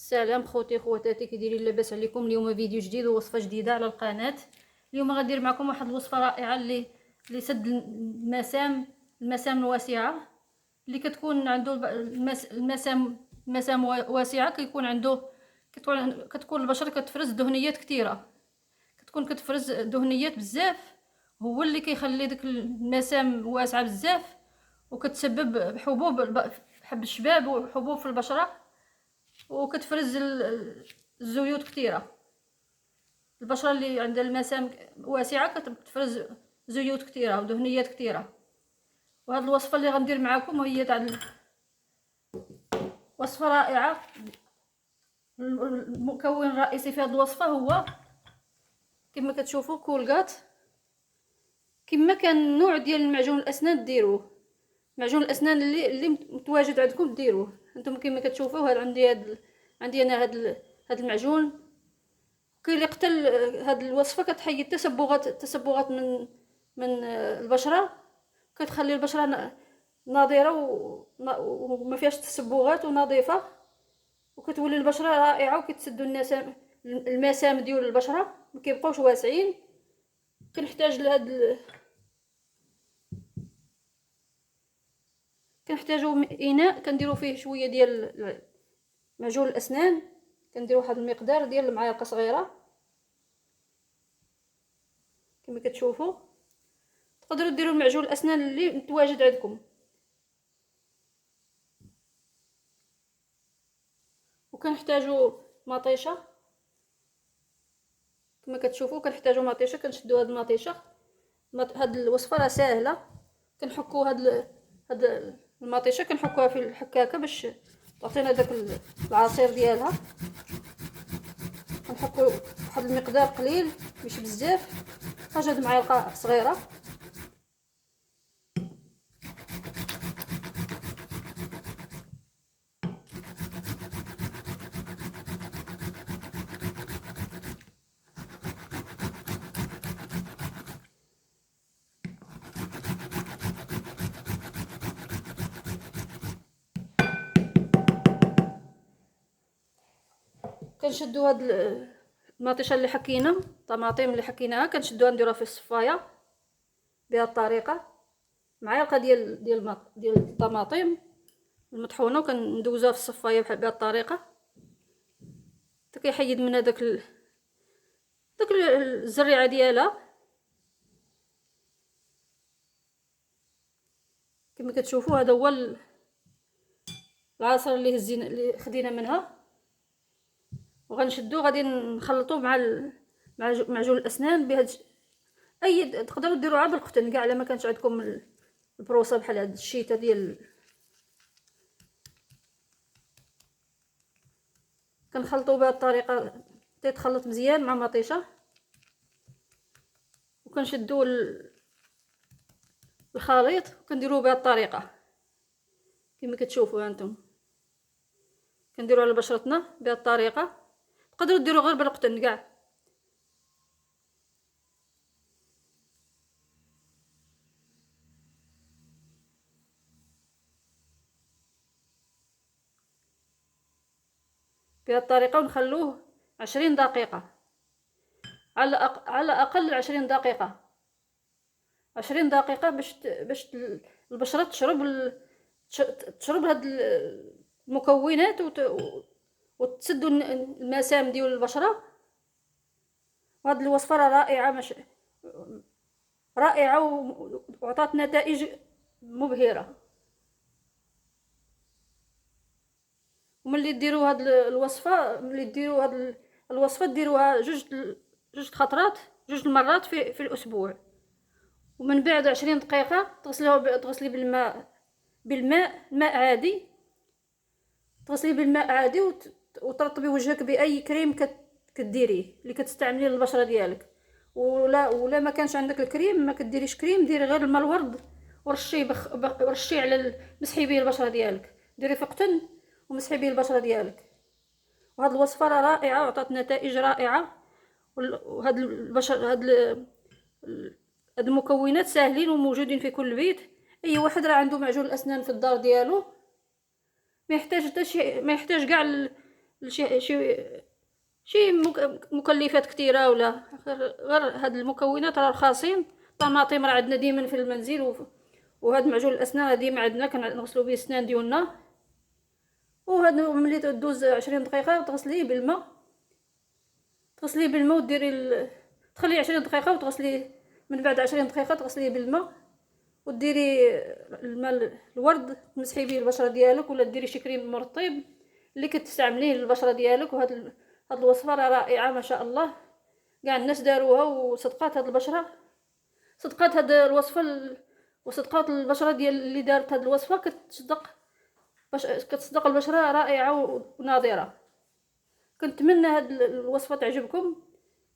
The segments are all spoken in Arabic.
سلام خوتي خواتاتي، كي دايرين؟ لاباس عليكم؟ اليوم فيديو جديد ووصفه جديده على القناه. اليوم غندير معكم واحد الوصفه رائعه اللي سد المسام الواسعه، اللي كتكون عنده المسام واسعه، كتكون البشره كتفرز دهنيات كثيره، كتفرز دهنيات بزاف، هو اللي كيخلي ديك المسام واسعه بزاف، وكتسبب حبوب حب الشباب وحبوب في البشره، وكتفرز الزيوت كثيره. البشره اللي عندها المسام واسعه كتفرز زيوت كثيره ودهنيات كثيره. وهاد الوصفه اللي غندير معكم هي تاع وصفه رائعه. المكون الرئيسي في هاد الوصفه هو كما كتشوفوا كولغات. كما كان نوع ديال المعجون الاسنان ديروه، معجون الاسنان اللي متواجد عندكم ديروه. انتم كما كتشوفوا عندي انا هاد المعجون كيقتل. هاد الوصفه كتحيد تسبغات من البشره، كتخلي البشره ناضره وما فيهاش تسبغات ونظيفه، وكتولي البشره رائعه، وكتسدوا المسام ديال البشره ما كيبقاوش واسعين. كنحتاجوا اناء كنديروا فيه شويه ديال معجون الاسنان. كنديروا واحد المقدار ديال المعالقه صغيره كما كتشوفوا. تقدروا ديروا معجون الاسنان اللي متواجد عندكم. وكنحتاجوا مطيشه كما كتشوفوا، كنحتاجوا مطيشه. كنشدوا هاد المطيشه. هاد الوصفه راه ساهله. كنحكوا هاد المطيشه كنحكوها في الحكاكه باش تعطينا داك العصير ديالها. كنحكوا واحد المقدار قليل ماشي بزاف، حاجه د معلقه صغيره. كنشدوا هاد المطيشه اللي حكينا، الطماطم اللي حكيناها، كنشدوها نديروها في الصفايه بهذه الطريقه. معلقه ديال الطماطم المطحونه، وكندوزوها في الصفايه بهذه الطريقه حتى كيحيد منها داك الزريعه ديالها. كما كتشوفوا هذا هو العصير اللي خدينا منها. وغنشدو غادي نخلطوه مع معجون الاسنان بهاد تقدروا ديروها بالقطن كاع، الا ما كانش عندكم البروصه بحال هاد الشيته ديال. كنخلطوا بهاد الطريقه تيتخلط مزيان مع مطيشه. وكنشدوا الخليط وكنديروه بهاد الطريقه كما كتشوفوا هانتم. كنديروا على بشرتنا بهاد الطريقه. تقدروا ديروا غير بالقطن كاع. بهاد الطريقه ونخلوه 20 دقيقه، على اقل 20 دقيقه. 20 دقيقه باش البشره تشرب هاد المكونات وتسدوا المسام ديال البشره. وهاد الوصفه رائعه، رائعه وعطات نتائج مبهره. وملي ديروا هاد الوصفه ديروها جوج خطرات، جوج المرات في الاسبوع. ومن بعد 20 دقيقه تغسلي ماء عادي. تغسلي بالماء عادي وترطبي وجهك باي كريم كديريه اللي كتستعمليه للبشره ديالك. ولا ما كانش عندك الكريم، ما كديريش كريم، ديري غير الماء الورد ورشيه رشيه على مسحي به البشره ديالك. ديري في قطن ومسحي به البشره ديالك. وهاد الوصفه رائعه وعطات نتائج رائعه. وهاد هاد المكونات ساهلين وموجودين في كل بيت. اي واحد راه عنده معجون الاسنان في الدار ديالو، ما يحتاج كاع شي مكلفات كثيره، ولا غير هاد المكونات راه رخاصين. طماطم راه عندنا ديما في المنزل، وهاد معجون الاسنان ديما عندنا كنغسلوا به السنان ديالنا. وهاد ملي دوز 20 دقيقه وتغسليه بالماء، وديري تخليه 20 دقيقه وتغسليه. من بعد 20 دقيقه تغسليه بالماء، وديري الماء الورد تمسحي به البشره ديالك، ولا ديري شي كريم مرطب اللي كتستعمليه للبشره ديالك. هاد الوصفه راه رائعه ما شاء الله، كاع الناس داروها وصدقات هاد البشره، صدقات هاد الوصفه وصدقات البشره ديال اللي دارت هاد الوصفه كتصدق البشره رائعه وناضره. كنتمنى هاد الوصفه تعجبكم،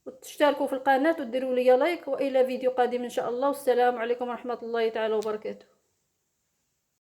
وتشتركوا في القناه وديروا لي لايك، والى فيديو قادم ان شاء الله. والسلام عليكم ورحمه الله تعالى وبركاته.